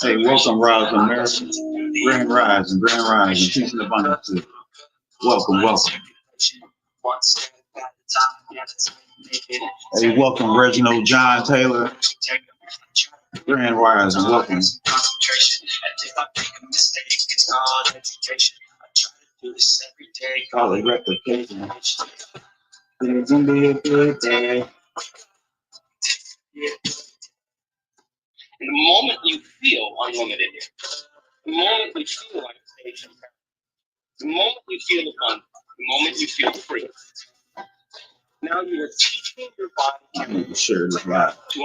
Hey, welcome, Rise America. Grand Rise and Grand Rise and peace and abundance to you. Welcome, welcome. Hey, welcome, Reginald John Taylor. Grand Rise and welcome. Call it replication. It's gonna be a good day. And the moment you feel unlimited, the moment you feel like station, the moment you feel abundant, the moment you feel free, now you are teaching your body to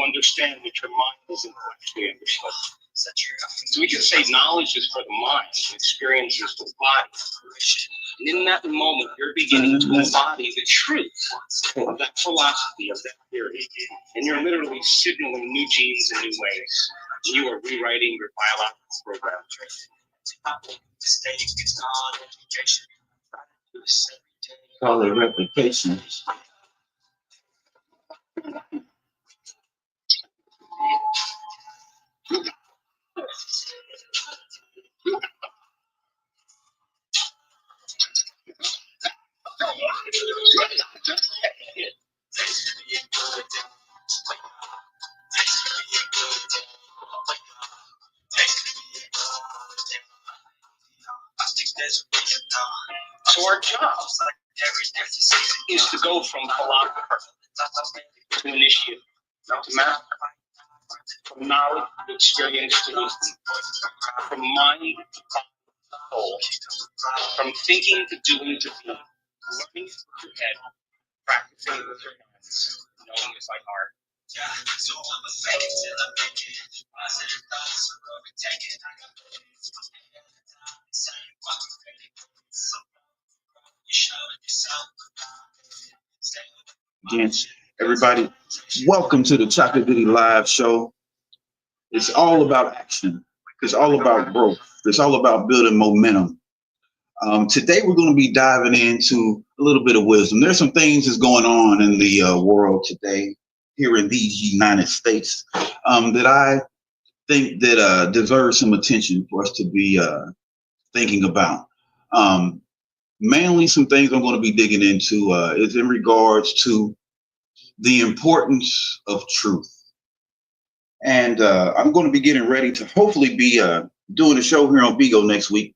understand what your mind isn't actually understood. So we can say knowledge is for the mind, and experience is for the body. And in that moment, you're beginning to embody the truth of that philosophy, of that theory. And you're literally signaling new genes in new ways. You are rewriting your biological program. Call it replication. So our job is to go from philosopher to initiate, to master, from knowledge to experience to wisdom, from mind to soul, from thinking to doing to being, learning with your head, practicing with your hands, knowing it by heart. Again, everybody, welcome to the Chocolate Goodie Live Show. It's all about action. It's all about growth. It's all about building momentum. Today, we're going to be diving into a little bit of wisdom. There's some things that's going on in the world today, here in these United States, that I think that deserves some attention for us to be thinking about. Mainly some things I'm going to be digging into is in regards to the importance of truth. And I'm going to be getting ready to hopefully be doing a show here on Bigo next week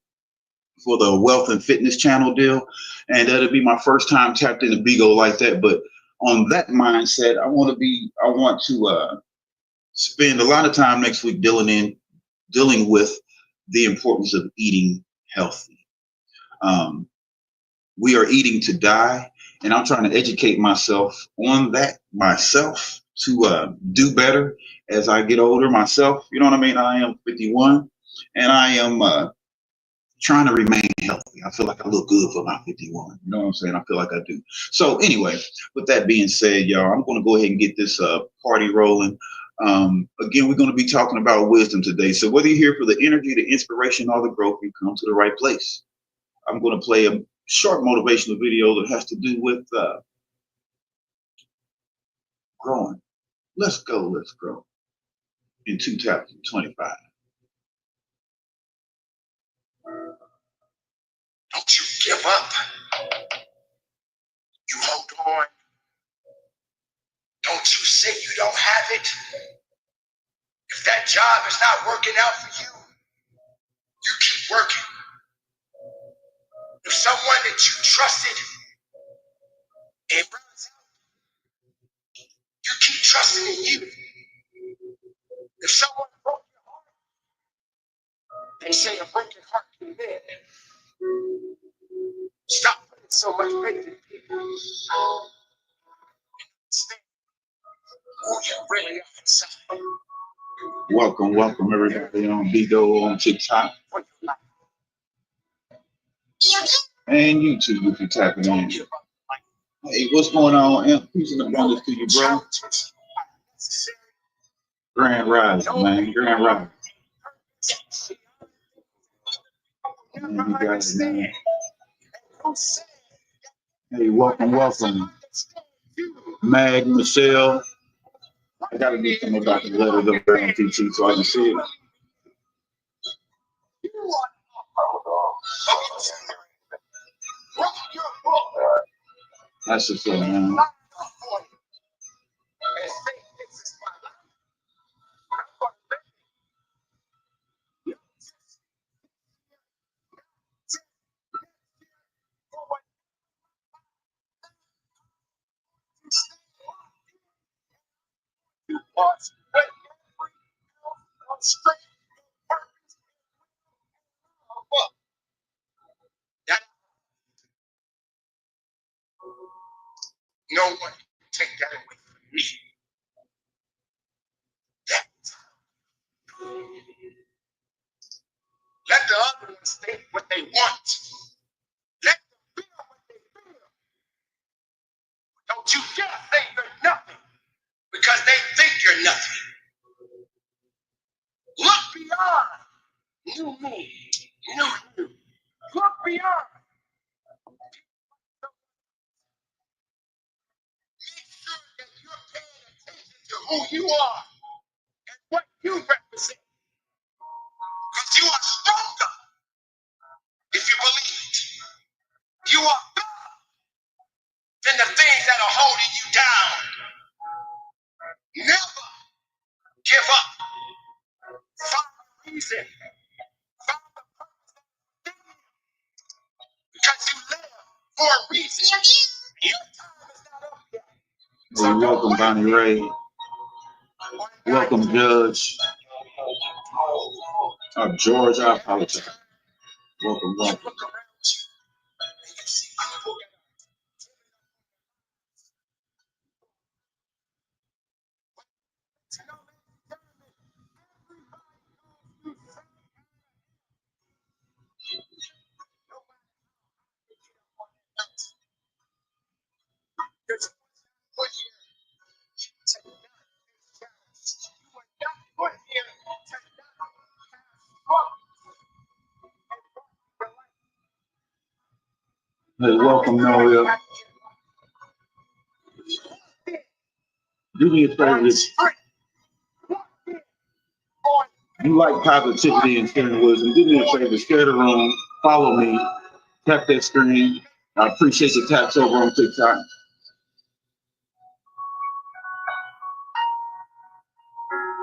for the Wealth and Fitness channel deal. And that'll be my first time tapped into Bigo like that. But on that mindset, I want to spend a lot of time next week dealing with the importance of eating healthy. We are eating to die, and I'm trying to educate myself on that myself to do better as I get older myself. You know what I mean? I am 51, and I am trying to remain healthy. I feel like I look good for my 51. You know what I'm saying? I feel like I do. So anyway, with that being said, y'all, I'm going to go ahead and get this party rolling. Again, we're going to be talking about wisdom today. So whether you're here for the energy, the inspiration, or the growth, you come to the right place. I'm going to play a short motivational video that has to do with growing. Let's grow in 2025. Don't you give up. You hold on. Don't you say you don't have it. If that job is not working out for you, you keep working. If someone that you trusted, it runs out, you keep trusting in you. If someone broke your heart, they say a broken heart can mend. Stop putting so much faith in people. Understand who you really are inside. Welcome everybody on Bigo, on TikTok, and YouTube if you're tapping in. Hey, what's going on? Amp? Peace and abundance to you, bro. Challenges are necessary. Grand Rising, man. Grand Rising. Man, Never you got it, understand. man. Who said Hey, welcome, welcome. you? Mag, Michelle. I gotta do something about the letters of the MTT so I can see it. You are your book. That's just it, man. Line up for you and say, this is my life. I'm gonna let you just for what you say you want, but every else on straight purpose of book. That no one can take that away from me. That let the other ones think what they want. Let them feel what they feel. Don't you dare say you're nothing because they think you're nothing. Look beyond new me, new you. Look beyond. Make sure that you're paying attention to who you are and what you represent. Because you are stronger if you believe it. You are better than the things that are holding you down. Never give up. Find a reason. Find the purpose in you. Because you live for a reason. Your time is not up yet. Hey, welcome, Bonnie Ray. Welcome, Judge. George, I apologize. Welcome, welcome. Look around you and you see people that are know there's put here to not face challenges. You are not put here to not have struggle. Hey, welcome, Noel. Do me a favor. You like positivity and sharing wisdom. Do me a favor. Share the room. Follow me. Tap that screen. I appreciate the taps over on TikTok.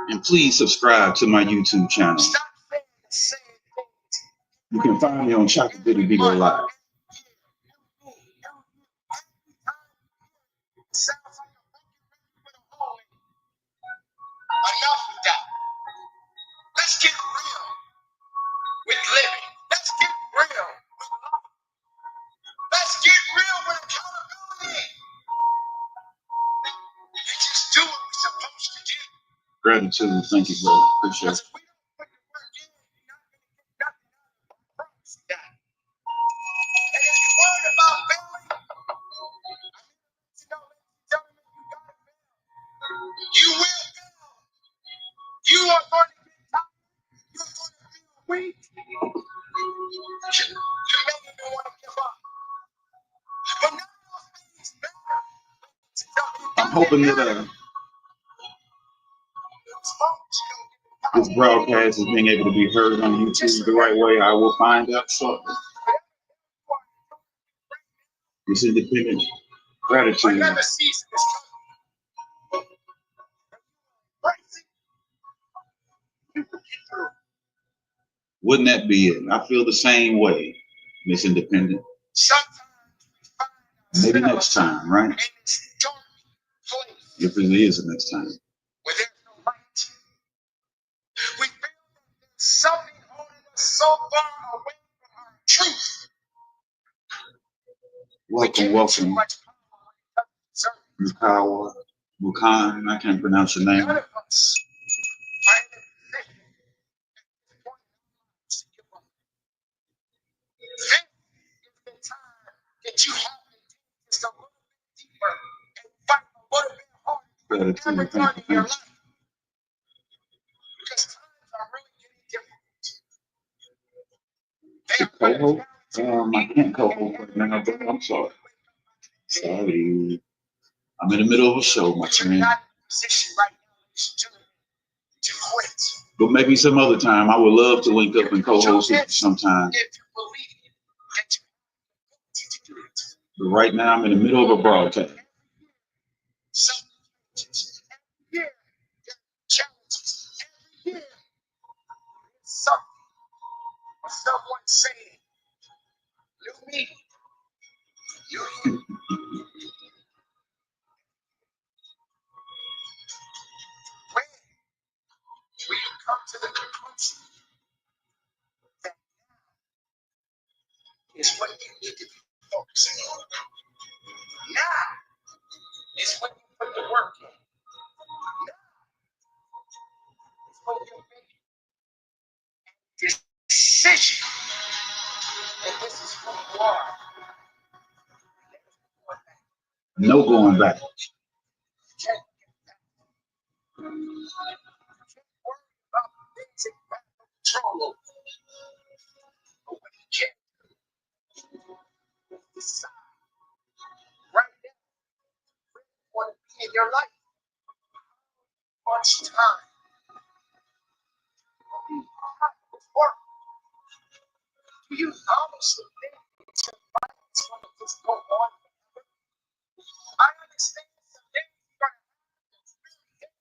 And please subscribe to my YouTube channel. Stop saying the same things. You can find me on Chocolate Goodie Show Live. Sounds like a broken record with a hole in it. Enough with that. Let's get real with living. Let's get real with life. Let's get real with accountability. You just do what we're supposed to do. Gratitude. Thank you, brother. Appreciate Because it. if we don't put the work in, you're not going to get nothing out of it. I promise you that. And if you're worried about failing, I mean, ladies and gentlemen, you got to fail. You will fail. You are going to get tired. You're going to feel weak. You may even want to give up. But none of those things matter. I'm hoping that this broadcast is being able to be heard on YouTube the right way. I will find out shortly. It's independent gratitude. Another season is coming. Embrace it. You can get through. Wouldn't that be it? I feel the same way, Miss Independent. Sometimes we Maybe find next ourselves time, right? in this dark place If it is the next time. where there's no light. We feel that there's something holding us so far away from our truth. We give Welcome, it too welcome, much power when it doesn't deserve Mukawa, Mukan. I can't pronounce your it. name. None of us are in a position at this point in our lives to give up. This is the time that you have to dig just a little bit ever done in your life. Because times are really getting difficult. They are I can't co-host right now, but I'm sorry. Sorry. I'm in the middle of a show, my You're friend. not in a position right now to quit. But maybe some other time. I would love to link up and co-host with you sometime. If you believe that you need to do it. But right now, I'm in the middle of a broadcast. Something changes. Every year, there are challenges. Every year, there's something or someone saying, "New me, you." When will you come to the conclusion that is what you need to be focusing on? Now is when you put the work in. Now is when you make a decision that this is who you are. No going back. You can't worry about things that you have no control over. But what you can decide right now where you want to be in your life. Much time. It's work. Do you honestly think your life is going to just go on forever? I understand some days you're going to have that's really hit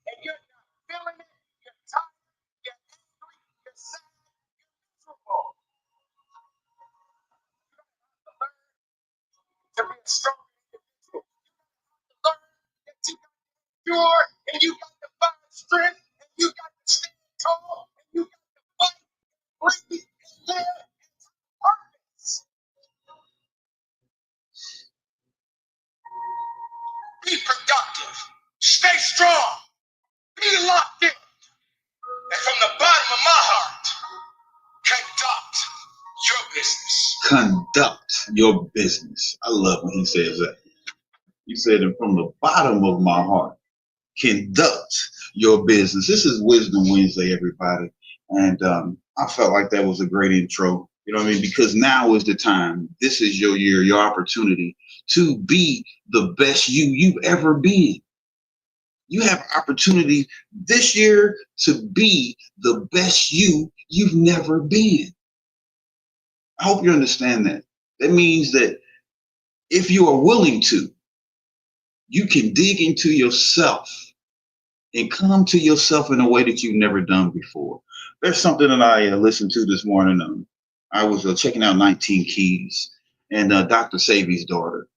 and you're not feeling it. You're tired. You're angry. You're sad. You're miserable. You have to learn to be a strong individual. You have to learn that you got to endure and you got to find strength and you got to stand tall and you got to fight, breathe, and live and purpose. Be productive. Stay strong. Be locked in. And from the bottom of my heart, conduct your business. Conduct your business. I love when he says that. He said it from the bottom of my heart. Conduct your business. This is Wisdom Wednesday, everybody. And I felt like that was a great intro. You know what I mean? Because now is the time. This is your year, your opportunity to be the best you've ever been. You have opportunity this year to be the best you've never been. I hope you understand that. That means that if you are willing to, you can dig into yourself and come to yourself in a way that you've never done before. There's something that I listened to this morning. I was checking out 19 Keys and Dr. Sabi's daughter.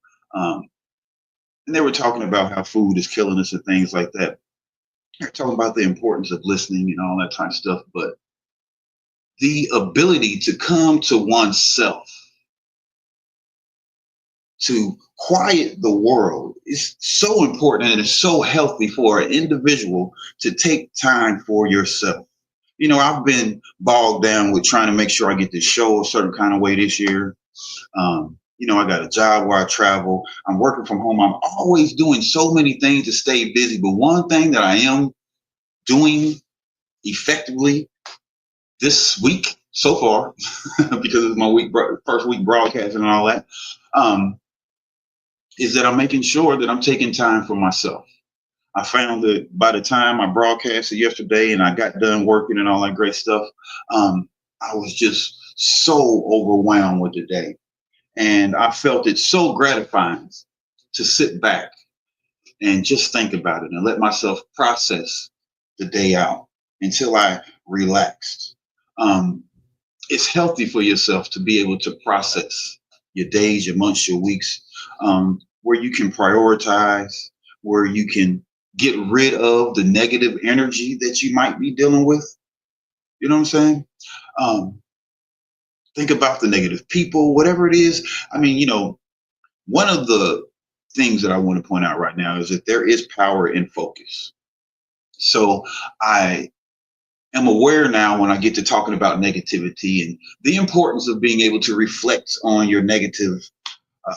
And they were talking about how food is killing us and things like that. They're talking about the importance of listening and all that kind of stuff. But the ability to come to oneself, to quiet the world, is so important, and it's so healthy for an individual to take time for yourself. You know, I've been bogged down with trying to make sure I get this show a certain kind of way this year. You know, I got a job where I travel. I'm working from home. I'm always doing so many things to stay busy. But one thing that I am doing effectively this week so far, because it's my first week broadcasting and all that, is that I'm making sure that I'm taking time for myself. I found that by the time I broadcasted yesterday and I got done working and all that great stuff, I was just so overwhelmed with the day. And I felt it so gratifying to sit back and just think about it and let myself process the day out until I relaxed. It's healthy for yourself to be able to process your days, your months, your weeks, where you can prioritize, where you can get rid of the negative energy that you might be dealing with. You know what I'm saying? Think about the negative people, whatever it is. I mean, you know, one of the things that I want to point out right now is that there is power in focus. So I am aware now when I get to talking about negativity and the importance of being able to reflect on your negative uh,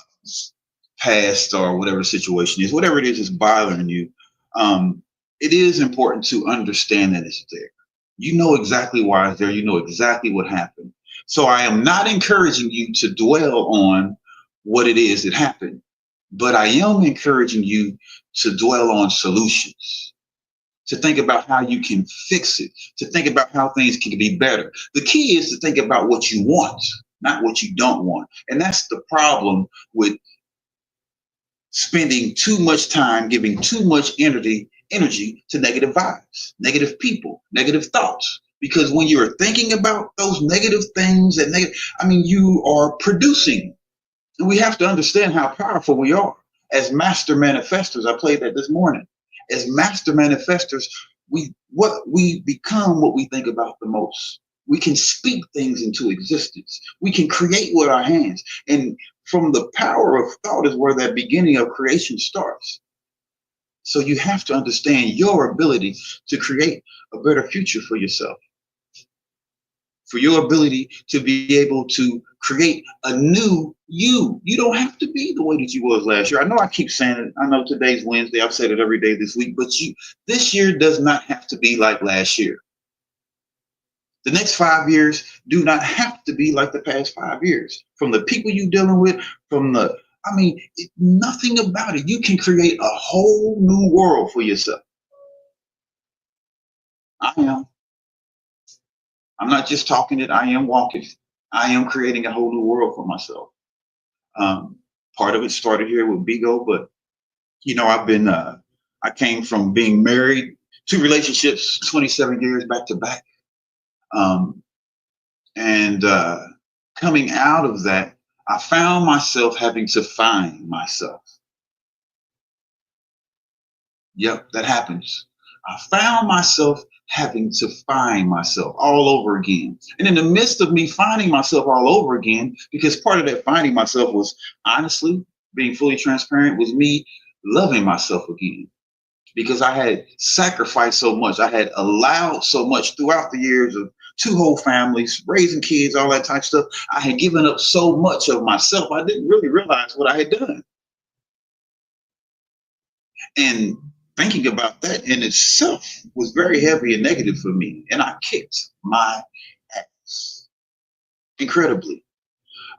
past or whatever the situation is, whatever it is that's bothering you. it is important to understand that it's there. You know exactly why it's there. You know exactly what happened. So I am not encouraging you to dwell on what it is that happened, but I am encouraging you to dwell on solutions, to think about how you can fix it, to think about how things can be better. The key is to think about what you want, not what you don't want. And that's the problem with spending too much time giving too much energy to negative vibes, negative people, negative thoughts. Because when you're thinking about those negative things and you are producing. And we have to understand how powerful we are as master manifestors. I played that this morning. As master manifestors, we become what we think about the most. We can speak things into existence. We can create with our hands. And from the power of thought is where that beginning of creation starts. So you have to understand your ability to create a better future for yourself, for your ability to be able to create a new you. You don't have to be the way that you was last year. I know I keep saying it. I know today's Wednesday. I've said it every day this week, but this year does not have to be like last year. The next 5 years do not have to be like the past 5 years. From the people you're dealing with, nothing about it. You can create a whole new world for yourself. I am. I'm not just talking it. I am walking. I am creating a whole new world for myself. Part of it started here with Bigo, but I came from being married, 2 relationships, 27 years back to back. And coming out of that, I found myself having to find myself. Yep, that happens. I found myself having to find myself all over again. And in the midst of me finding myself all over again, because part of that finding myself was honestly being fully transparent, was me loving myself again. Because I had sacrificed so much. I had allowed so much throughout the years of 2 whole families, raising kids, all that type of stuff. I had given up so much of myself. I didn't really realize what I had done. And thinking about that in itself was very heavy and negative for me. And I kicked my ass incredibly.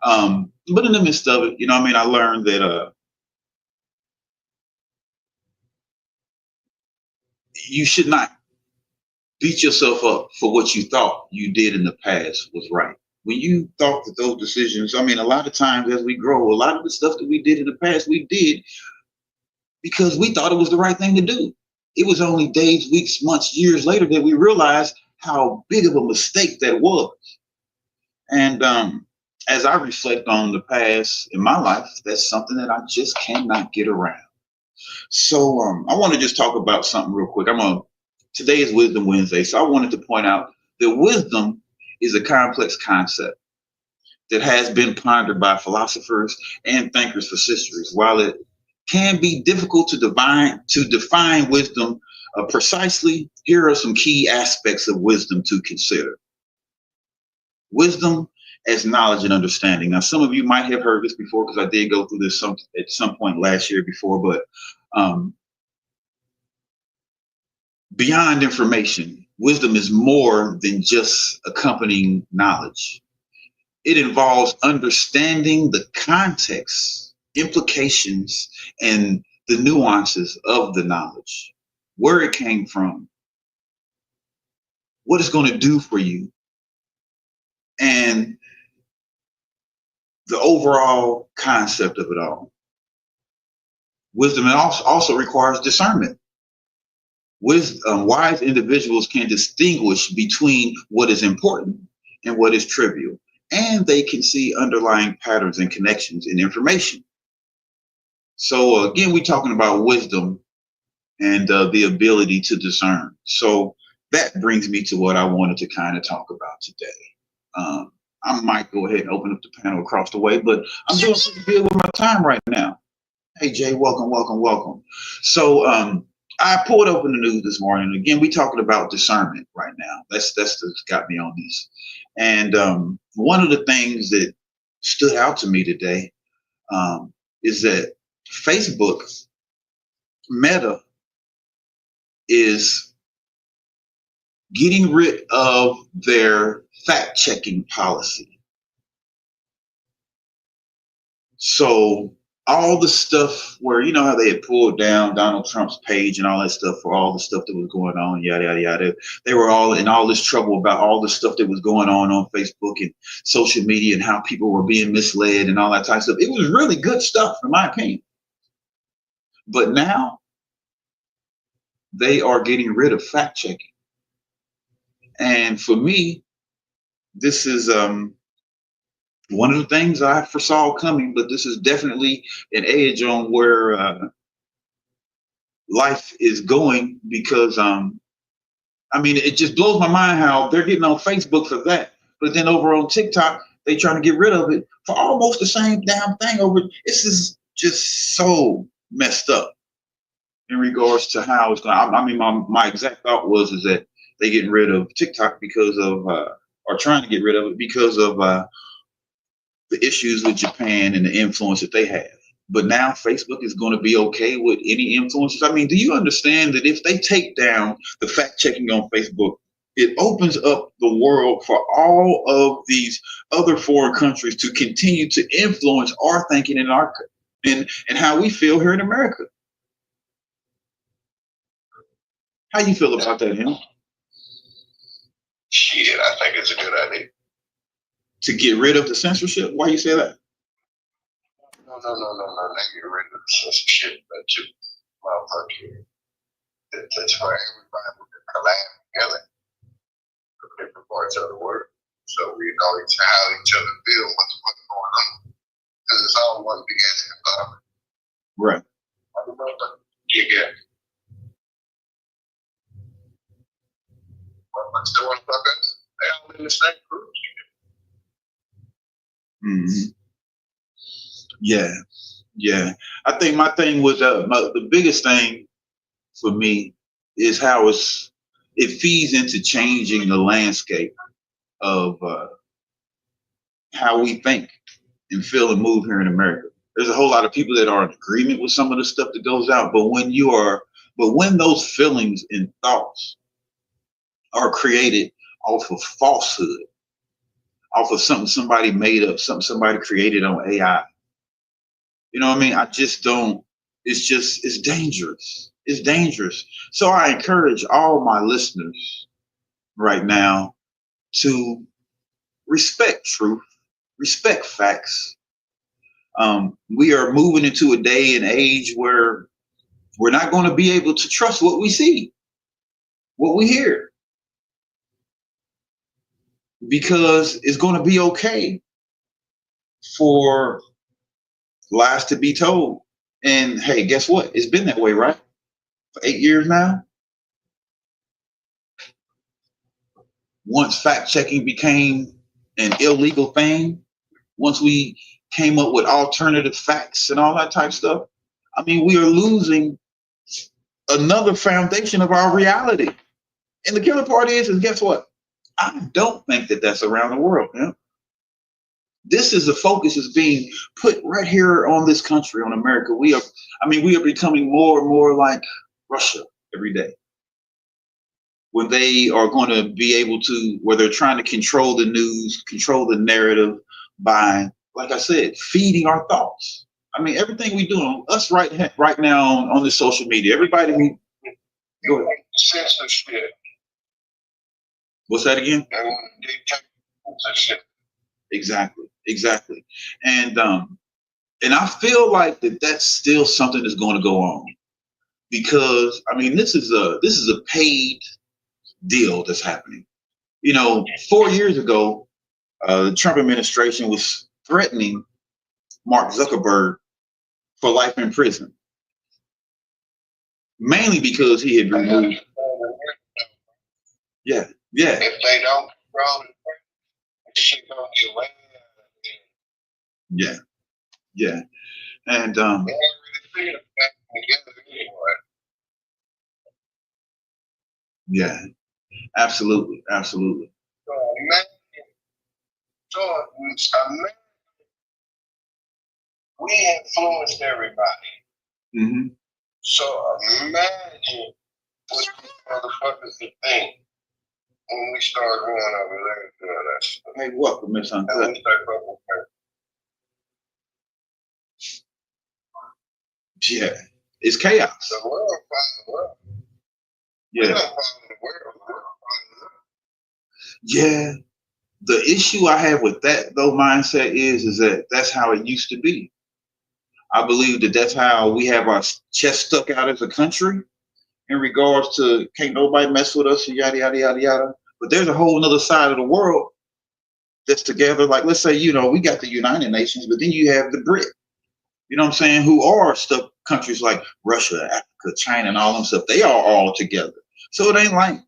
But in the midst of it, I learned that you should not beat yourself up for what you thought you did in the past was right. When you thought that those decisions, a lot of times as we grow, a lot of the stuff that we did in the past, we did because we thought it was the right thing to do. It was only days, weeks, months, years later that we realized how big of a mistake that was. And as I reflect on the past in my life, that's something that I just cannot get around. So I want to just talk about something real quick. Today is Wisdom Wednesday, so I wanted to point out that wisdom is a complex concept that has been pondered by philosophers and thinkers for centuries. While it can be difficult to define wisdom precisely, here are some key aspects of wisdom to consider. Wisdom as knowledge and understanding. Now, some of you might have heard this before because I did go through this at some point last year before, but beyond information, wisdom is more than just accompanying knowledge. It involves understanding the context, implications, and the nuances of the knowledge, where it came from, what it's going to do for you, and the overall concept of it all. Wisdom also requires discernment. Wise individuals can distinguish between what is important and what is trivial, and they can see underlying patterns and connections in information. So again, we're talking about wisdom and the ability to discern. So that brings me to what I wanted to kind of talk about today. I might go ahead and open up the panel across the way, but I'm doing pretty good with my time right now. Hey, Jay, welcome, welcome, welcome. So I pulled open the news this morning. Again, we're talking about discernment right now. That's got me on this. And one of the things that stood out to me today is that Facebook, Meta, is getting rid of their fact-checking policy. So all the stuff where, you know how they had pulled down Donald Trump's page and all that stuff for all the stuff that was going on, yada, yada, yada. They were all in all this trouble about all the stuff that was going on Facebook and social media and how people were being misled and all that type of stuff. It was really good stuff, in my opinion. But now they are getting rid of fact checking. And for me, this is one of the things I foresaw coming, but this is definitely an edge on where life is going, because I mean, it just blows my mind how they're getting on Facebook for that, but then over on TikTok they trying to get rid of it for almost the same damn thing. Over this is just so messed up in regards to how it's going. I mean, my exact thought was is that they getting rid of TikTok because of or trying to get rid of it because of the issues with Japan and the influence that they have. But now Facebook is going to be okay with any influencers. I mean, do you understand that if they take down the fact checking on Facebook, it opens up the world for all of these other foreign countries to continue to influence our thinking and our and how we feel here in America? How you feel about that, him? Shit, I think it's a good idea. To get rid of the censorship? Why you say that? No. They get rid of the censorship too. Motherfucker. That's for everybody to collab together from different parts of the world. So we know how each other feel, what's going on. Because it's all one big ass environment. Right. Yeah. What's the one fuckers? They all in the same group. Mm-hmm. Yeah. I think my thing was the biggest thing for me is how it feeds into changing the landscape of how we think and feel and move here in America. There's a whole lot of people that are in agreement with some of the stuff that goes out, but when those feelings and thoughts are created off of falsehood, off of something somebody made up, something somebody created on AI, you know what I mean? I just don't. It's dangerous. It's dangerous. So I encourage all my listeners right now to respect truth, respect facts. We are moving into a day and age where we're not going to be able to trust what we see, what we hear, because it's going to be okay for lies to be told. And hey, guess what? It's been that way, right? For 8 years now. Once fact checking became an illegal thing, once we came up with alternative facts and all that type of stuff, I mean, we are losing another foundation of our reality. And the killer part is guess what? I don't think that that's around the world. Yeah? This is the focus is being put right here on this country, on America. We are becoming more and more like Russia every day. When they are going to be able to, where they're trying to control the news, control the narrative by, like I said, feeding our thoughts. I mean, everything we do, us right now on the social media, everybody. Go ahead. Censorship. What's that again? Exactly. And I feel like that's still something that's going to go on, because I mean, this is a paid deal that's happening. You know, 4 years ago, the Trump administration was threatening Mark Zuckerberg for life in prison, mainly because he had removed. Yeah. If they don't control it, shit gonna get way out. Yeah. And yeah, absolutely. We influenced everybody. Mm-hmm. So imagine What the fuck is the thing? When we start going over there and doing that stuff. Hey, welcome, Miss And Uncut. we start fucking her. Yeah, it's chaos. The world follows the world. We Yeah, don't follow the world. The world follows us. yeah. The issue I have with that though mindset is that that's how it used to be. I believe that that's how we have our chest stuck out as a country in regards to can't nobody mess with us and yada yada yada yada. But there's a whole other side of the world that's together. Like let's say we got the United Nations, but then you have the BRIC. You know what I'm saying? Who are stuck countries like Russia, Africa, China, and all them stuff. They are all together. So it ain't like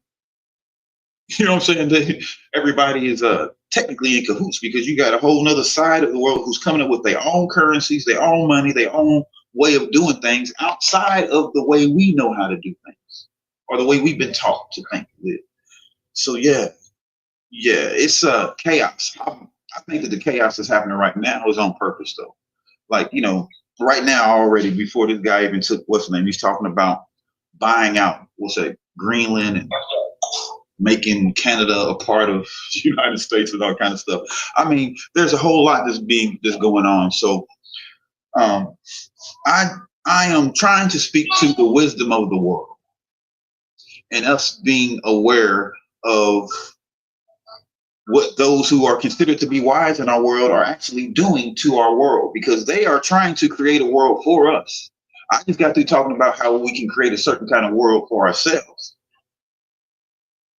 you know what I'm saying? Everybody is technically in cahoots because you got a whole nother side of the world who's coming up with their own currencies, their own money, their own way of doing things outside of the way we know how to do things or the way we've been taught to think. So yeah, it's chaos. I think that the chaos that's happening right now is on purpose though. Like, right now already before this guy even took what's his name, he's talking about buying out, we'll say Greenland and making Canada a part of the United States and all kind of stuff. I mean, there's a whole lot that's going on. So I am trying to speak to the wisdom of the world and us being aware of what those who are considered to be wise in our world are actually doing to our world because they are trying to create a world for us. I just got through talking about how we can create a certain kind of world for ourselves.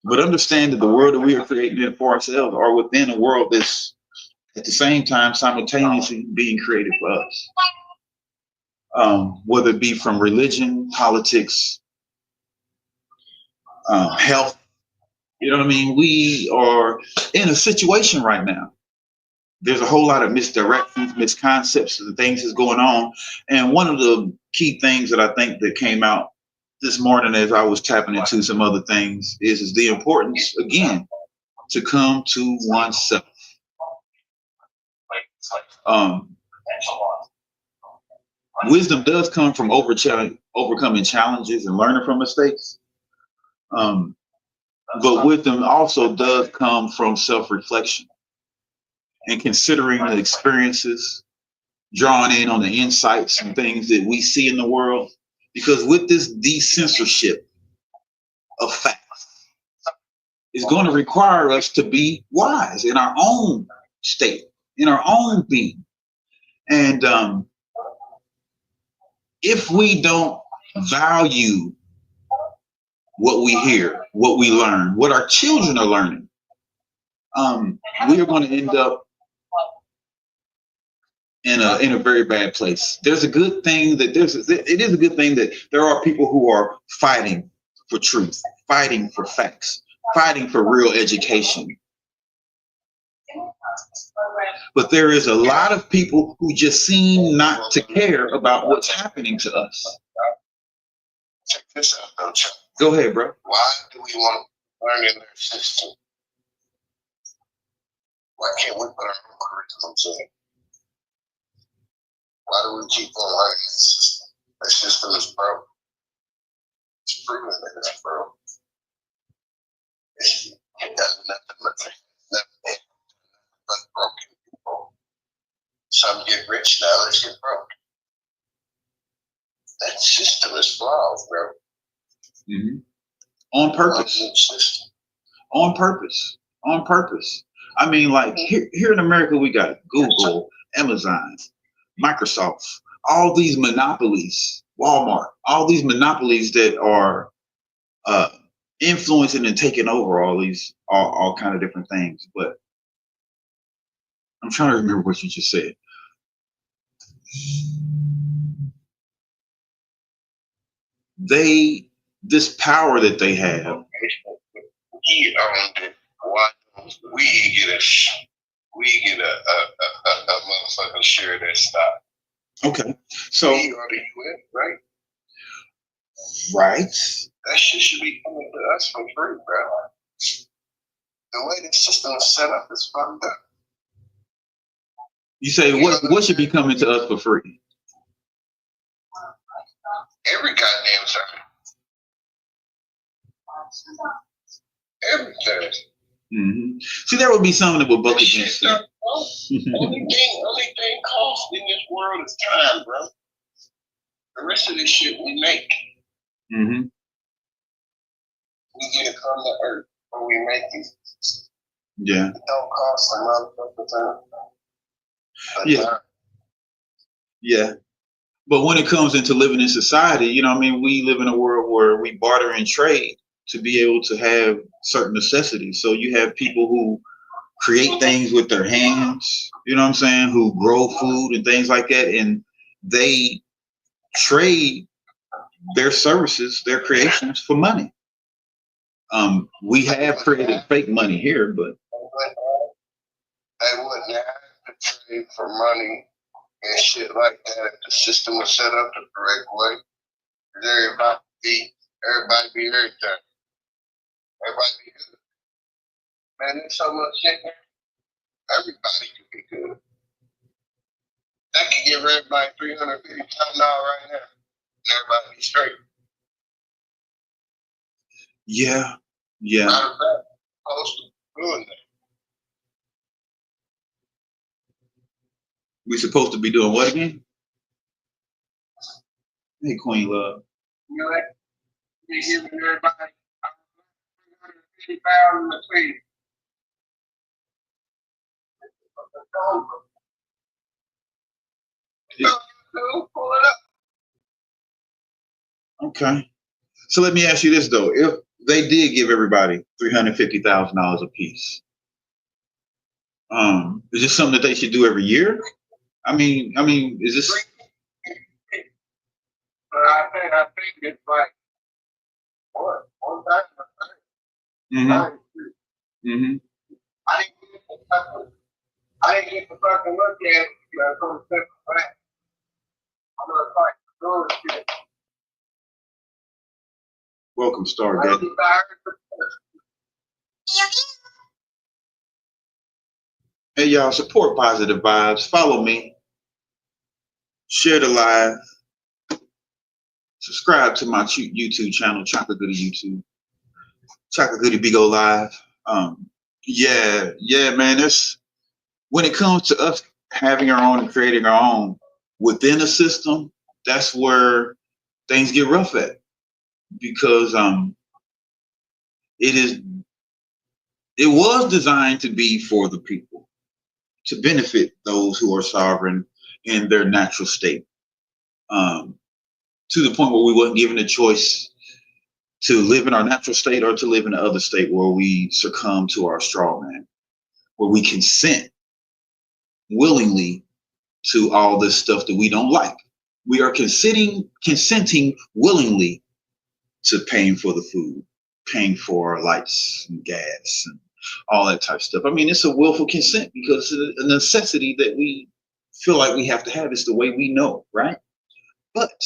But understand that the world that we are creating for ourselves are within a world that's at the same time simultaneously being created for us. Whether it be from religion, politics, health, you know what I mean? We are in a situation right now. There's a whole lot of misdirections, misconceptions, and things that's going on. And one of the key things that I think that came out this morning as I was tapping into some other things is the importance, again, to come to oneself. Wisdom does come from overcoming challenges and learning from mistakes. But wisdom also does come from self-reflection and considering the experiences, drawing in on the insights and things that we see in the world. Because with this decensorship of facts, it's going to require us to be wise in our own state, in our own being. And if we don't value what we hear, what we learn, what our children are learning, we are going to end up in a very bad place. There's a good thing that it is a good thing that there are people who are fighting for truth, fighting for facts, fighting for real education. But there is a lot of people who just seem not to care about what's happening to us. Check this out, though, Chuck. Go ahead, bro. Why do we want to learn in their system? Why can't we put our own curriculums in? Why do we keep on learning this system? That system is broke. It's proven that it's broke. It does nothing but broken people. Some get rich, now others get broke. That system is flawed, bro. Mm-hmm. On purpose. On purpose. On purpose. I mean, like here in America, we got Google, Amazon, Microsoft, all these monopolies, Walmart, all these monopolies that are influencing and taking over all kind of different things. But I'm trying to remember what you just said. This power that they have. We owned it. Why don't we get a motherfucking share of that stock? Okay, so we are the UN, right? Right. That shit should be coming to us for free, bro. The way the system is set up is fucked up. You say what should be coming to us for free? Every goddamn time. Everything. Mm-hmm. See, there would be something that would buck against that. Only thing cost in this world is time, bro. The rest of this shit we make. Mm-hmm. We get it from the earth when we make it. Yeah. It don't cost a motherfucker time. Yeah. Yeah. But when it comes into living in society, you know what I mean, we live in a world where we barter and trade to be able to have certain necessities. So you have people who create things with their hands, you know what I'm saying, who grow food and things like that, and they trade their services, their creations for money. We have created fake money here, but They wouldn't have to trade for money and shit like that if the system was set up the correct way. Everybody be everything. Everybody be good. Man, there's so much shit here. Everybody could be good. That could give everybody $350,000 right now. And everybody be straight. yeah. Matter of fact, supposed to doing that. We supposed to be doing what again? Hey, Queen Love. You know that? Be giving everybody $350,000 a trade. Pull it up. Okay. So let me ask you this though: if they did give everybody $350,000 a piece, is this something that they should do every year? I mean, is this? But I think it's like what? One time. Mm-hmm. Mm-hmm. I didn't get to fucking look at it. You know, from the second back. I'm gonna fight the shit. Welcome, Stargate. Hey, y'all, support positive vibes. Follow me. Share the live. Subscribe to my YouTube channel, Chocolate Goodie YouTube. Chocolate Goodie Bigo Live. Yeah, man. That's when it comes to us having our own and creating our own within a system. That's where things get rough at, because it was designed to be for the people, to benefit those who are sovereign in their natural state, to the point where we wasn't given a choice to live in our natural state or to live in the other state where we succumb to our straw man, where we consent willingly to all this stuff that we don't like. We are consenting willingly to paying for the food, paying for our lights and gas and all that type of stuff. I mean, it's a willful consent because it's a necessity that we feel like we have to have. It's the way we know, right? But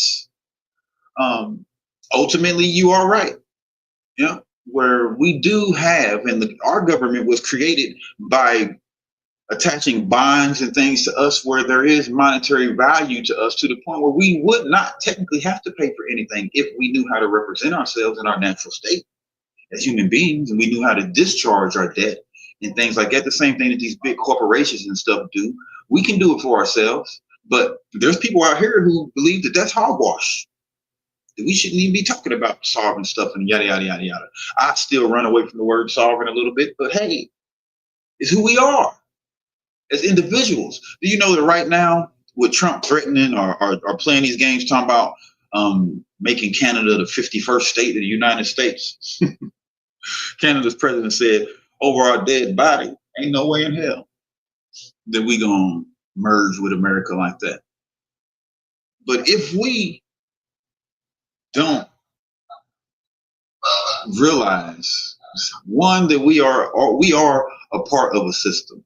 ultimately, you are right. Yeah, where we do have, and our government was created by attaching bonds and things to us where there is monetary value to us, to the point where we would not technically have to pay for anything if we knew how to represent ourselves in our natural state as human beings, and we knew how to discharge our debt and things like that. The same thing that these big corporations and stuff do. We can do it for ourselves, but there's people out here who believe that that's hogwash. That we shouldn't even be talking about sovereign stuff and yada, yada, yada, yada. I still run away from the word sovereign a little bit, but hey, it's who we are as individuals. Do you know that right now, with Trump threatening or playing these games, talking about making Canada the 51st state of the United States? Canada's president said, over our dead body, ain't no way in hell that we gonna merge with America like that. But if we don't realize, one, that we are a part of a system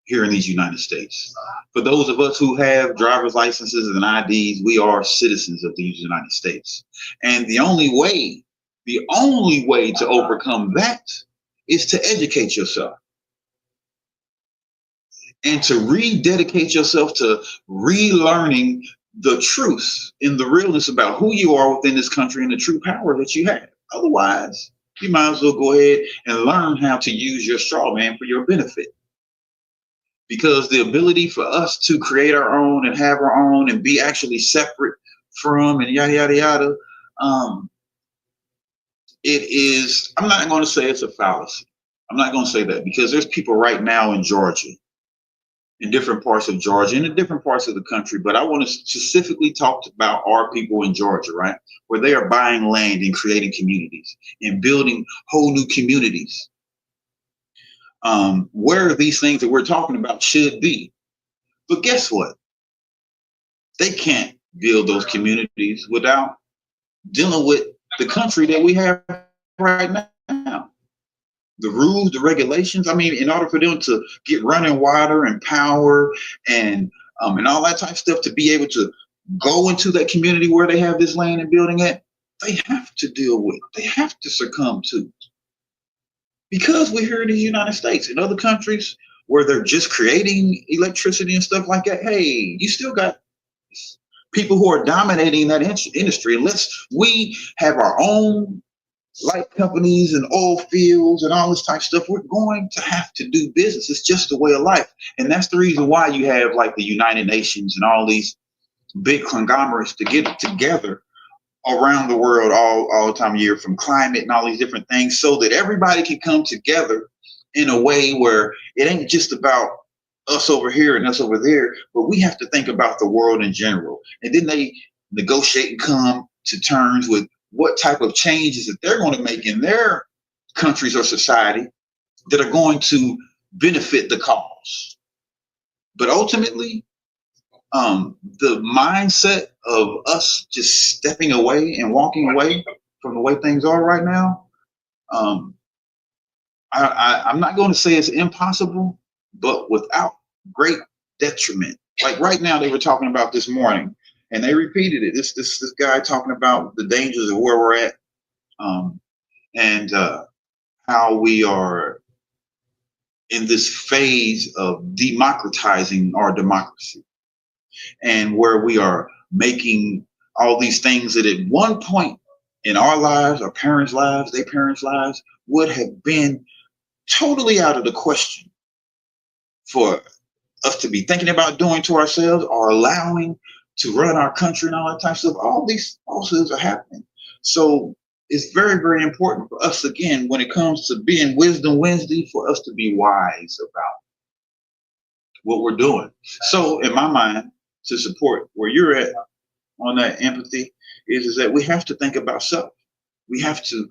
here in these United States. For those of us who have driver's licenses and IDs, we are citizens of these United States. And the only way to overcome that is to educate yourself and to rededicate yourself to relearning the truth and the realness about who you are within this country and the true power that you have. Otherwise, you might as well go ahead and learn how to use your straw man for your benefit. Because the ability for us to create our own and have our own and be actually separate from and yada yada yada, it is. I'm not going to say it's a fallacy. I'm not going to say that because there's people right now in Georgia, in different parts of Georgia, and in different parts of the country. But I want to specifically talk about our people in Georgia, right, where they are buying land and creating communities and building whole new communities. Where these things that we're talking about should be. But guess what? They can't build those communities without dealing with the country that we have right now. The rules, the regulations. I mean, in order for them to get running water and power and all that type of stuff to be able to go into that community where they have this land and building at, they have to deal with, they have to succumb to. Because we're here in the United States. In other countries where they're just creating electricity and stuff like that, hey, you still got people who are dominating that industry. Unless we have our own light companies and oil fields and all this type of stuff, we're going to have to do business. It's just a way of life. And that's the reason why you have like the United Nations and all these big conglomerates to get together around the world all the time of year, from climate and all these different things, so that everybody can come together in a way where it ain't just about us over here and us over there, but we have to think about the world in general. And then they negotiate and come to terms with what type of changes that they're going to make in their countries or society that are going to benefit the cause. But ultimately, the mindset of us just stepping away and walking away from the way things are right now, I'm not going to say it's impossible, but without great detriment. Like right now, they were talking about this morning, and they repeated it. This guy talking about the dangers of where we're at, and how we are in this phase of democratizing our democracy, and where we are making all these things that at one point in our lives, our parents' lives, their parents' lives, would have been totally out of the question for us to be thinking about doing to ourselves or allowing to run our country and all that type of stuff. All these falsehoods are happening. So it's very, very important for us, again, when it comes to being Wisdom Wednesday, for us to be wise about what we're doing. So in my mind, to support where you're at on that empathy, is that we have to think about self. We have to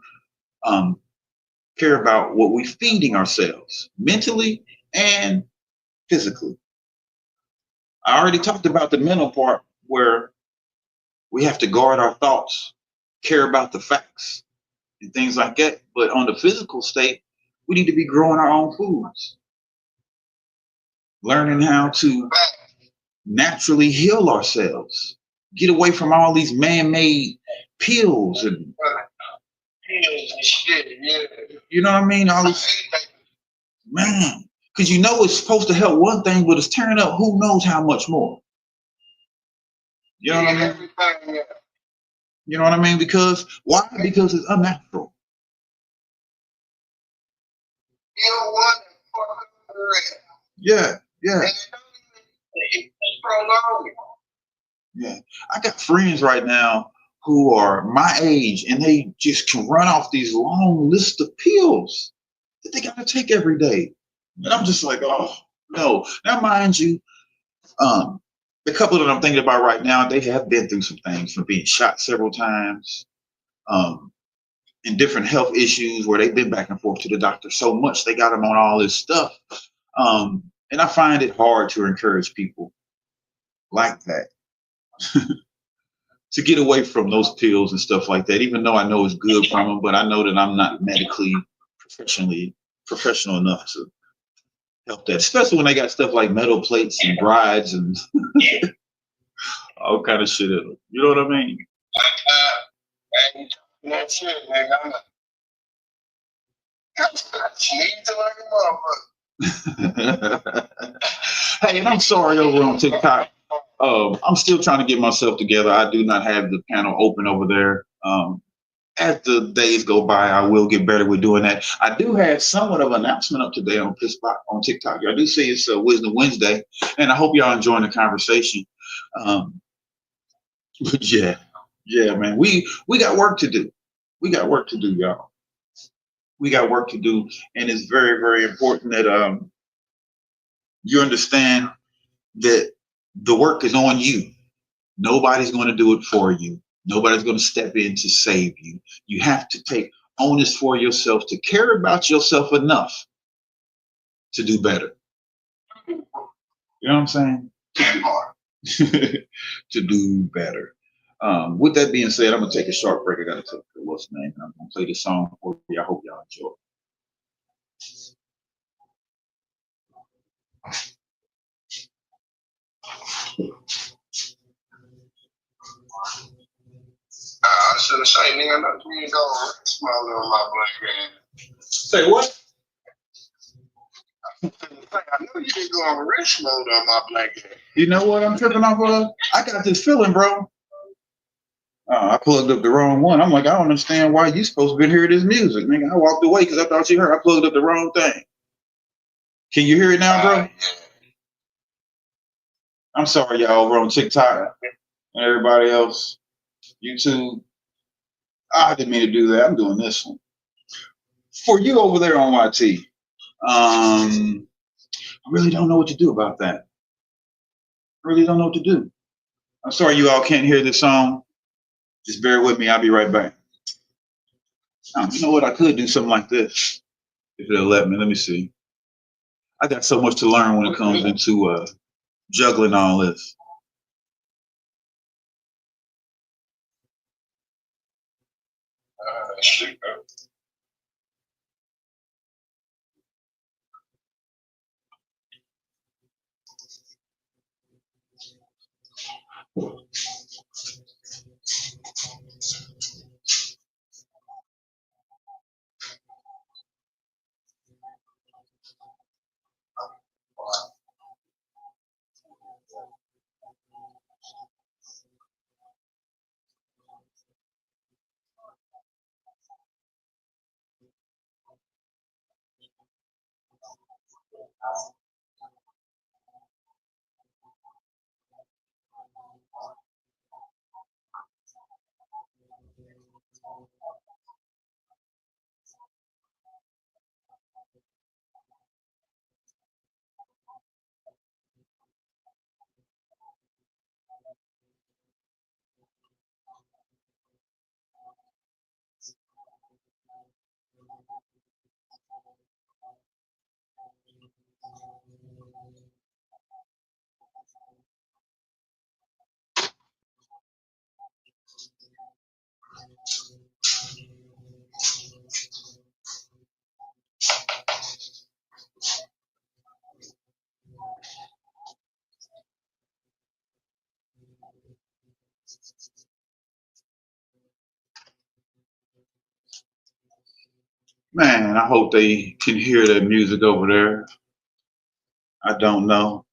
care about what we're feeding ourselves mentally and physically. I already talked about the mental part, where we have to guard our thoughts, care about the facts and things like that. But on the physical state, we need to be growing our own foods, learning how to naturally heal ourselves, get away from all these man-made pills and shit, yeah. you know what I mean? All this, man, because you know it's supposed to help one thing, but it's tearing up who knows how much more. You know what I mean? You know what I mean? Because why? Because it's unnatural. You don't want to Yeah, yeah. Yeah. I got friends right now who are my age, and they just can run off these long lists of pills that they got to take every day. And I'm just like, oh, no. Now, mind you, the couple that I'm thinking about right now, they have been through some things, from being shot several times, and different health issues where they've been back and forth to the doctor so much they got them on all this stuff. And I find it hard to encourage people like that to get away from those pills and stuff like that, even though I know it's good from them, but I know that I'm not medically professional enough to help that, especially when they got stuff like metal plates and brides and all kind of shit in them. You know what I mean? That's it, man. Hey, and I'm sorry over on TikTok. I'm still trying to get myself together. I do not have the panel open over there. as the days go by, I will get better with doing that. I do have somewhat of an announcement up today on TikTok. I do see it's Wisdom Wednesday, and I hope y'all enjoying the conversation. But yeah, man, we got work to do. We got work to do, y'all. We got work to do, and it's very, very important that you understand that the work is on you. Nobody's going to do it for you. Nobody's going to step in to save you. You have to take onus for yourself, to care about yourself enough to do better. You know what I'm saying? To do better. With that being said, I'm going to take a short break. I got to take what's name. I'm going to play this song for you. I hope y'all enjoy it. I should have said, nigga, no, you ain't going smaller on my black hand. Say what? I know you didn't go on rich mode on my black hand. You know what I'm tripping off of? I got this feeling, bro. I plugged up the wrong one. I'm like, I don't understand why you supposed to be hearing this music, nigga. I walked away because I thought you heard. I plugged up the wrong thing. Can you hear it now, bro? Yeah. I'm sorry, y'all, over on TikTok and everybody else, YouTube. I didn't mean to do that. I'm doing this one. For you over there on YT, I really don't know what to do about that. I really don't know what to do. I'm sorry you all can't hear this song. Just bear with me. I'll be right back. You know what? I could do something like this if it'll let me. Let me see. I got so much to learn when it comes into juggling all this. Shit, Man, I hope they can hear that music over there. I don't know.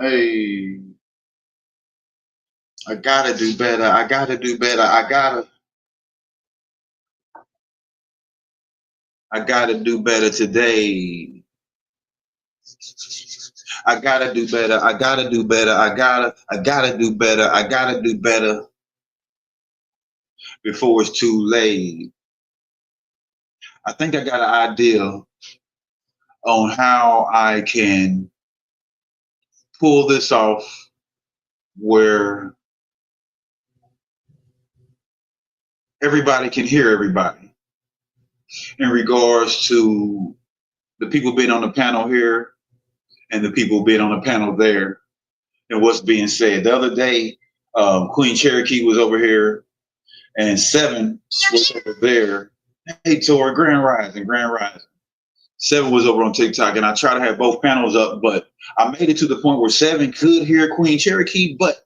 Hey, I gotta do better. I gotta do better. I gotta do better today. I gotta do better. I gotta do better. I gotta do better. I gotta do better before it's too late. I think I got an idea on how I can pull this off where everybody can hear everybody in regards to the people being on the panel here and the people being on the panel there and what's being said. The other day, Queen Cherokee was over here and Seven was over there. Hey, Tori, Grand Rising, Grand Rising. 7 was over on TikTok, and I try to have both panels up, but I made it to the point where 7 could hear Queen Cherokee, but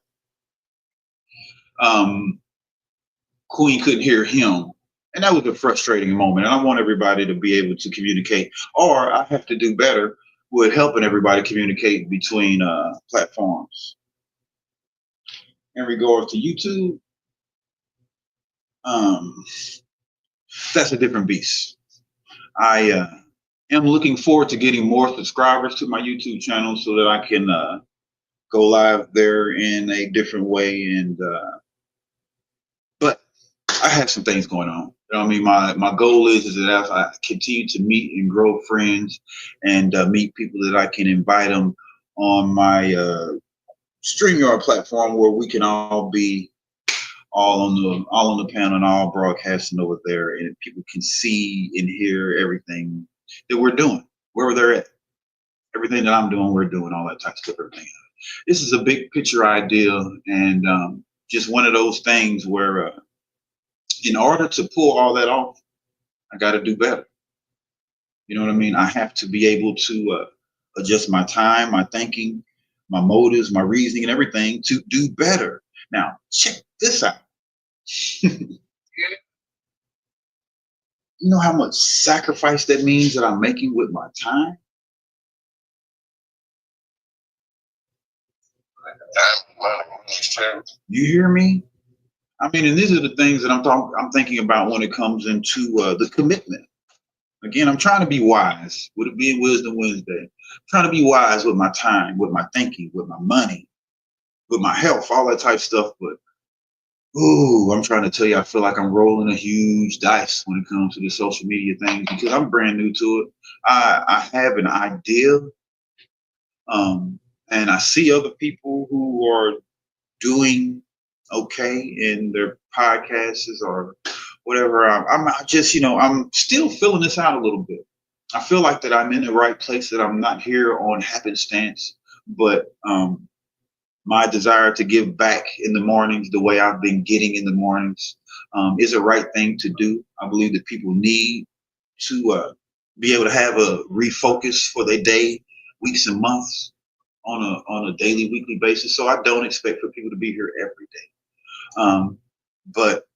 Queen couldn't hear him. And that was a frustrating moment. And I want everybody to be able to communicate, or I have to do better with helping everybody communicate between platforms. In regards to YouTube, that's a different beast. I am looking forward to getting more subscribers to my YouTube channel so that I can go live there in a different way. And but I have some things going on. You know what I mean? My goal is that as I continue to meet and grow friends and meet people that I can invite them on my StreamYard platform where we can all be all on the panel and all broadcasting over there, and people can see and hear everything that we're doing, wherever they're at. Everything that I'm doing, we're doing, all that type of stuff, everything. This is a big picture idea, and just one of those things where in order to pull all that off, I got to do better. You know what I mean? I have to be able to adjust my time, my thinking, my motives, my reasoning, and everything to do better. Now, check this out. You know how much sacrifice that means that I'm making with my time? You hear me? I mean, and these are the things that I'm thinking about when it comes into the commitment. Again, I'm trying to be wise. Would it be Wisdom Wednesday? I'm trying to be wise with my time, with my thinking, with my money, with my health, all that type of stuff. But ooh, I'm trying to tell you, I feel like I'm rolling a huge dice when it comes to the social media things because I'm brand new to it. I have an idea, and I see other people who are doing okay in their podcasts or whatever. I'm just, I'm still filling this out a little bit. I feel like that I'm in the right place, that I'm not here on happenstance, but my desire to give back in the mornings the way I've been getting in the mornings is a right thing to do. I believe that people need to be able to have a refocus for their day, weeks and months on a daily, weekly basis. So I don't expect for people to be here every day. But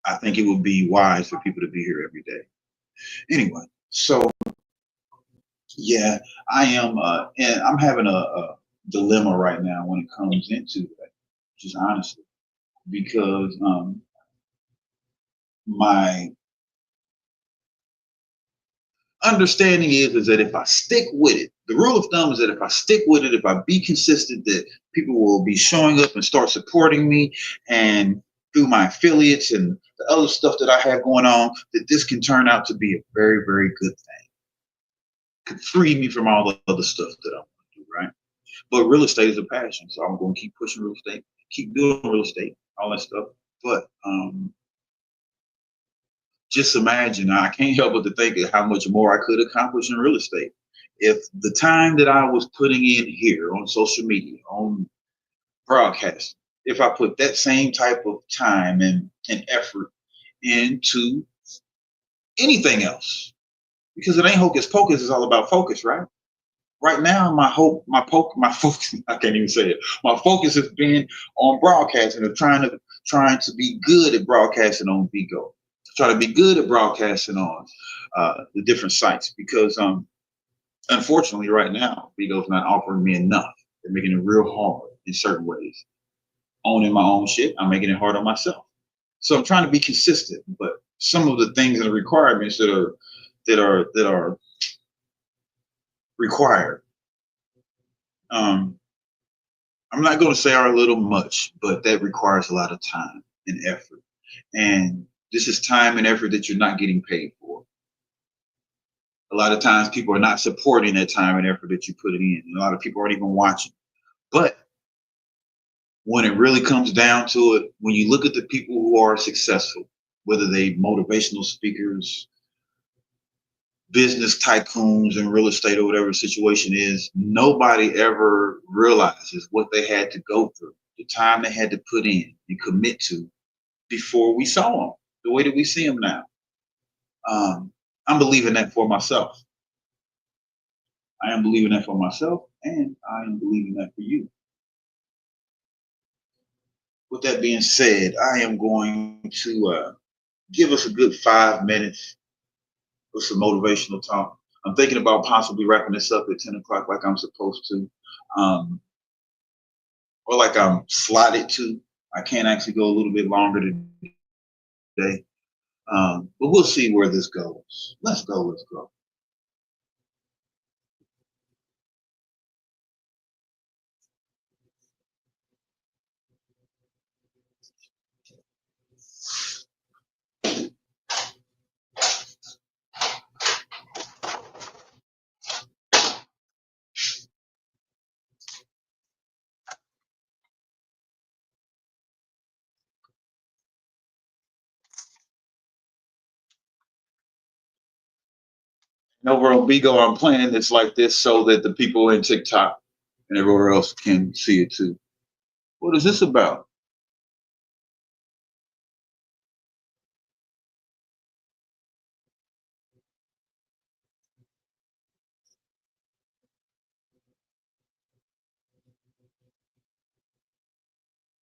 I think it would be wise for people to be here every day. Anyway, so yeah, I am, and I'm having a dilemma right now when it comes into that, just honestly, because my understanding is that if I stick with it, the rule of thumb is that if I stick with it, if I be consistent, that people will be showing up and start supporting me, and through my affiliates and the other stuff that I have going on, that this can turn out to be a very, very good thing. Could free me from all the other stuff that I want to do, right? But real estate is a passion, so I'm going to keep pushing real estate, keep doing real estate, all that stuff. But just imagine, I can't help but to think of how much more I could accomplish in real estate if the time that I was putting in here on social media, on broadcasting, if I put that same type of time and effort into anything else. Because it ain't hocus pocus, it's all about focus, right? Right now, my focus, I can't even say it. My focus has been on broadcasting, of trying to be good at broadcasting on Bigo, trying to be good at broadcasting on the different sites, because unfortunately right now, Bigo's not offering me enough. They're making it real hard in certain ways. Owning my own shit, I'm making it hard on myself. So I'm trying to be consistent, but some of the things and the requirements that are required, I'm not going to say are a little much, but that requires a lot of time and effort. And this is time and effort that you're not getting paid for. A lot of times people are not supporting that time and effort that you put in. And a lot of people aren't even watching. But when it really comes down to it, when you look at the people who are successful, whether they motivational speakers, business tycoons in real estate, or whatever the situation is, nobody ever realizes what they had to go through, the time they had to put in and commit to before we saw them the way that we see them now. I'm believing that for myself. I am believing that for myself, and I am believing that for you. With that being said, I am going to give us a good 5 minutes with some motivational talk. I'm thinking about possibly wrapping this up at 10 o'clock like I'm supposed to, or like I'm slotted to. I can't actually go a little bit longer today, but we'll see where this goes. Let's go, let's go. And over on Bigo, I'm playing this like this so that the people in TikTok and everywhere else can see it too. What is this about?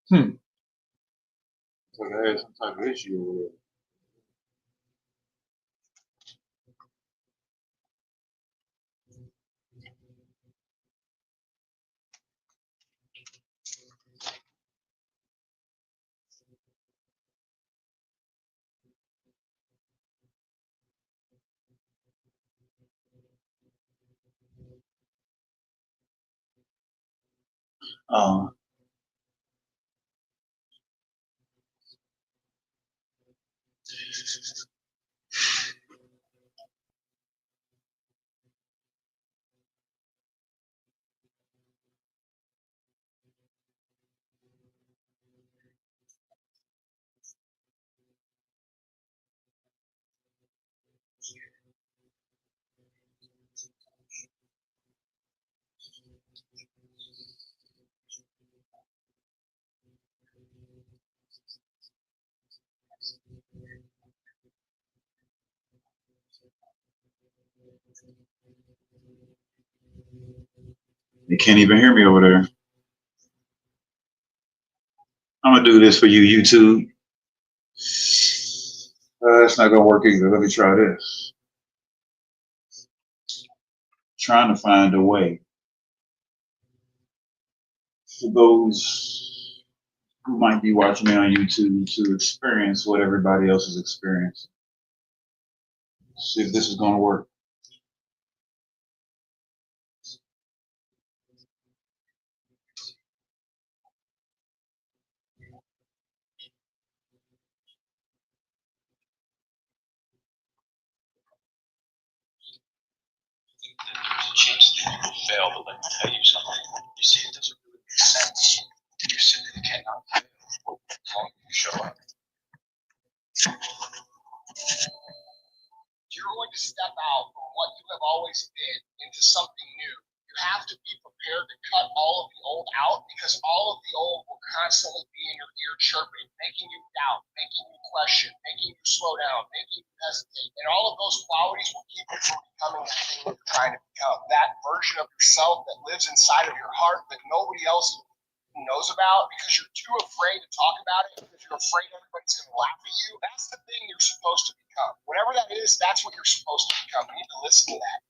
Hmm. It's like I had some type of issue over there. Uh, you can't even hear me over there. I'm gonna do this for you, YouTube. It's not gonna work either. Let me try this. Trying to find a way for those who might be watching me on YouTube to experience what everybody else is experiencing. See if this is gonna work. There's a chance that you will fail, but let me tell you something. You see, it doesn't really make sense. You simply cannot fail as long as you show up. You're going to step out from what you have always been into something new. You have to be prepared to cut all of the old out because all of the old will constantly be in your ear chirping, making you doubt, making you question, making you slow down, making you hesitate. And all of those qualities will keep you from becoming the thing that you're trying to become. That version of yourself that lives inside of your heart that nobody else knows about because you're too afraid to talk about it because you're afraid everybody's going to laugh at you. That's the thing you're supposed to become. Whatever that is, that's what you're supposed to become. You need to listen to that.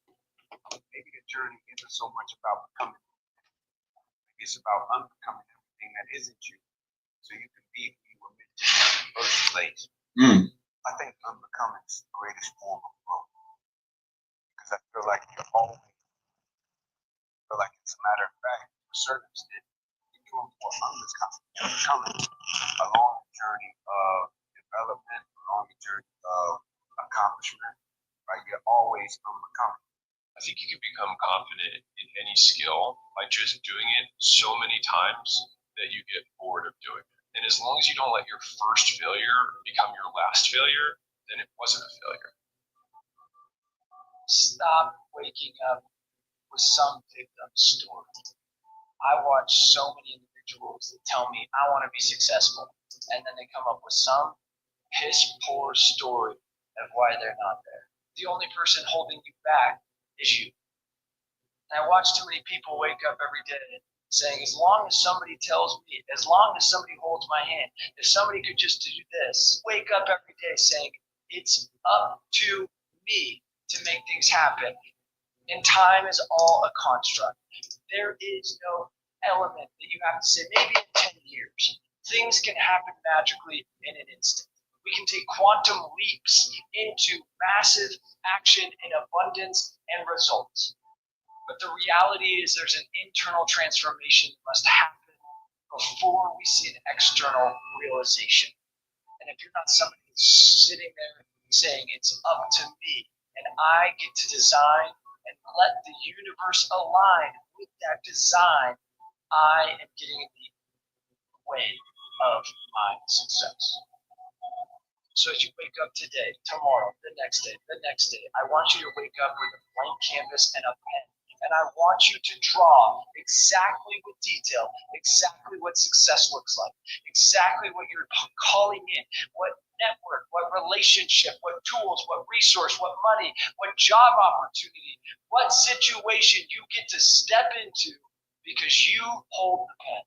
Maybe the journey isn't so much about becoming. Maybe it's about unbecoming everything that isn't you, so you can be who you were meant to be in the first place. I think unbecoming is the greatest form of growth because I feel like you're always feel like it's a matter of fact, to a certain extent, you're doing more unbecoming along the journey of development, along the journey of accomplishment. Right, you're always unbecoming. I think you can become confident in any skill by just doing it so many times that you get bored of doing it. And as long as you don't let your first failure become your last failure, then it wasn't a failure. Stop waking up with some victim story. I watch so many individuals that tell me I want to be successful, and then they come up with some piss poor story of why they're not there. The only person holding you back is you. And I watch too many people wake up every day saying, as long as somebody tells me, as long as somebody holds my hand, if somebody could just do this, wake up every day saying, it's up to me to make things happen. And time is all a construct. There is no element that you have to say, maybe in 10 years, things can happen magically in an instant. We can take quantum leaps into massive action and abundance and results. But the reality is there's an internal transformation that must happen before we see an external realization. And if you're not somebody who's sitting there saying it's up to me and I get to design and let the universe align with that design, I am getting in the way of my success. So as you wake up today, tomorrow, the next day, I want you to wake up with a blank canvas and a pen. And I want you to draw exactly with detail, exactly what success looks like, exactly what you're calling in, what network, what relationship, what tools, what resource, what money, what job opportunity, what situation you get to step into because you hold the pen.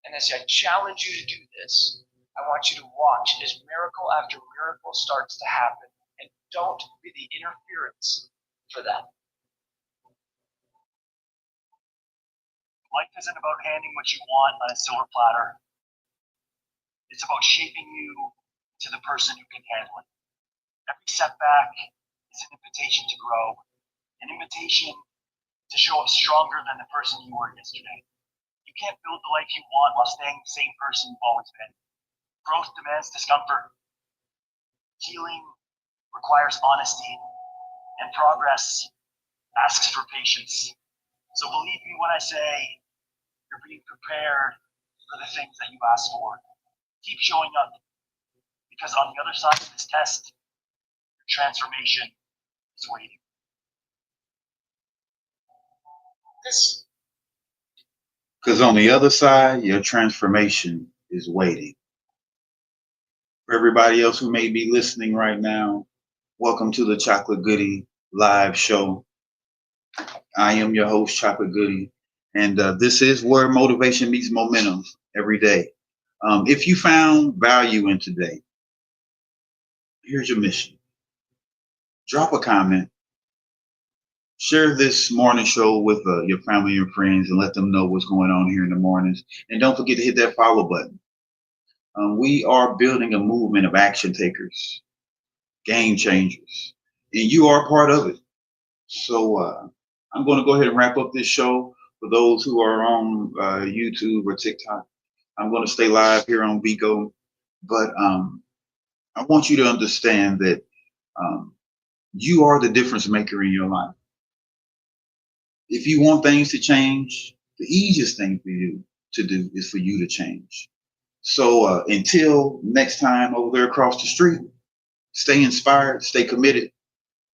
And as I challenge you to do this, I want you to watch as miracle after miracle starts to happen, and don't be the interference for that. Life isn't about handing what you want on a silver platter. It's about shaping you to the person who can handle it. Every setback is an invitation to grow, an invitation to show up stronger than the person you were yesterday. You can't build the life you want while staying the same person you've always been. Growth demands discomfort. Healing requires honesty, and progress asks for patience. So believe me when I say you're being prepared for the things that you asked for. Keep showing up, because on the other side of this test, your transformation is waiting. Because on the other side, your transformation is waiting. For everybody else who may be listening right now, welcome to the Chocolate Goodie live show. I am your host, Chocolate Goodie, and this is where motivation meets momentum every day. If you found value in today, here's your mission. Drop a comment. Share this morning show with your family and friends and let them know what's going on here in the mornings. And don't forget to hit that follow button. We are building a movement of action takers, game changers, and you are part of it. So I'm going to go ahead and wrap up this show. For those who are on YouTube or TikTok, I'm going to stay live here on Bigo. But I want you to understand that you are the difference maker in your life. If you want things to change, the easiest thing for you to do is for you to change. So until next time over there across the street, stay inspired, stay committed,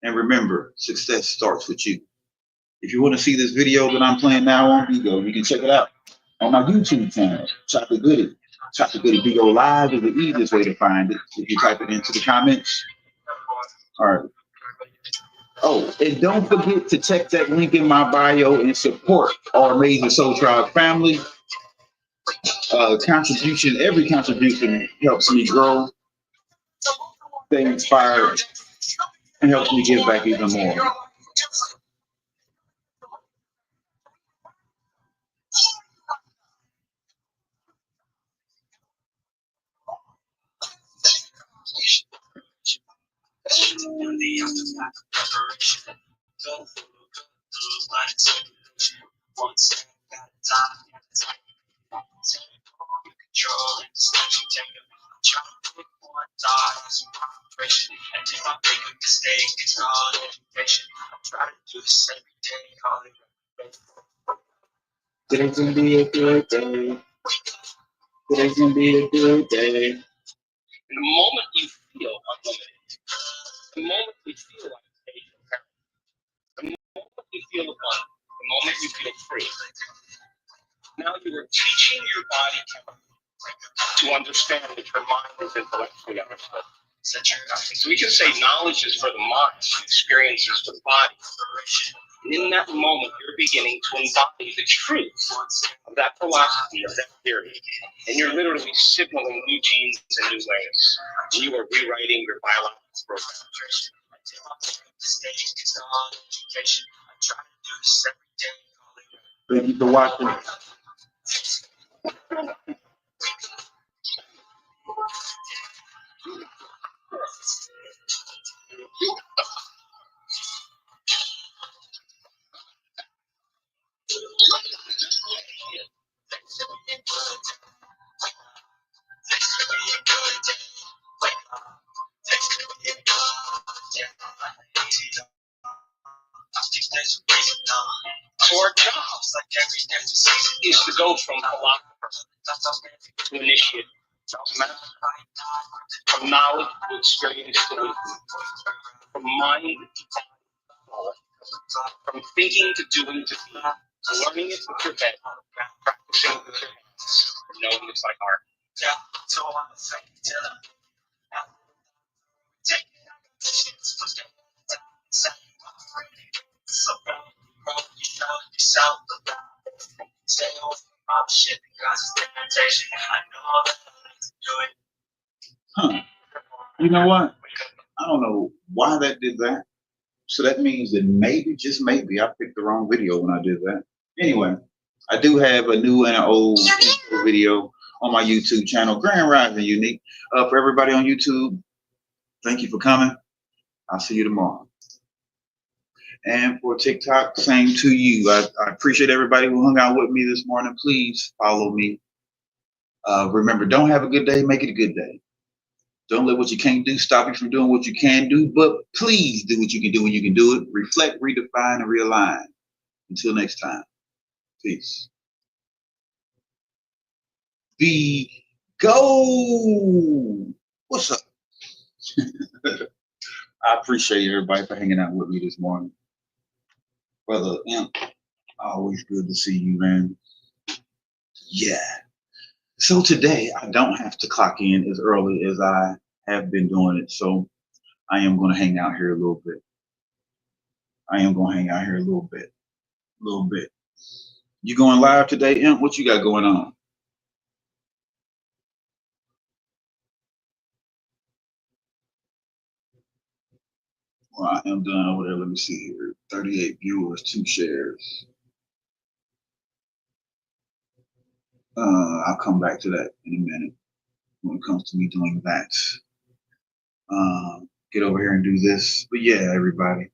and remember, success starts with you. If you want to see this video that I'm playing now on Bigo, you can check it out on my YouTube channel, Chocolate Goodie. Chocolate Goodie Bigo Live is the easiest way to find it if you type it into the comments. All right. Oh, and don't forget to check that link in my bio and support our amazing Soul Tribe family. Every contribution helps me grow, stay inspired, and helps me give back even more. Today's gonna be a good day. Today's gonna be a good day. And the moment you feel unlimited, the moment you feel like the moment you feel abundant, the moment you feel free, now you are teaching your body to understand that your mind is intellectually understood. So we can say knowledge is for the mind, experience is for the body. And in that moment, you're beginning to embody the truth of that philosophy, of that theory. And you're literally signaling new genes in new ways. You are rewriting your biological program. Thank you for watching. So our job is to go from philosopher to initiate, to master, from knowledge to experience to wisdom, from mind to knowledge, from thinking to doing to being, learning it with your head, practicing it with your hands, knowing it's like art. Huh. You know what? I don't know why that did that. So that means that maybe, just maybe, I picked the wrong video when I did that. Anyway, I do have a new and an old intro video on my YouTube channel, Grand Rising Unique. For everybody on YouTube, thank you for coming. I'll see you tomorrow. And for TikTok, same to you. I appreciate everybody who hung out with me this morning. Please follow me. Remember, don't have a good day, make it a good day. Don't let what you can't do stop you from doing what you can do, but please do what you can do when you can do it. Reflect, redefine, and realign. Until next time, peace. Bigo. What's up? I appreciate everybody for hanging out with me this morning. Brother Imp, always good to see you, man. Yeah. So today, I don't have to clock in as early as I have been doing it, so I am going to hang out here a little bit. You going live today, Imp? What you got going on? Well, I am done over there. Let me see here. 38 viewers, 2 shares. I'll come back to that in a minute when it comes to me doing that. Get over here and do this. But yeah, everybody.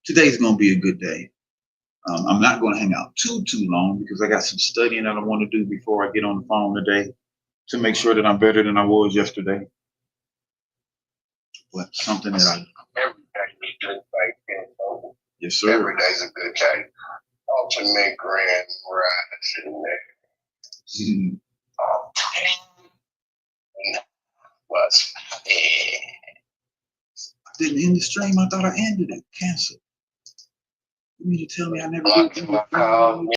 Today's going to be a good day. I'm not going to hang out too long because I got some studying that I want to do before I get on the phone today to make sure that I'm better than I was yesterday. But something that I... Every day is a good day. Yes, sir. Every day's a good day. Ultimate Grand Rising. What's I didn't end the stream. I thought I ended it. Cancel. You mean to tell me I never did?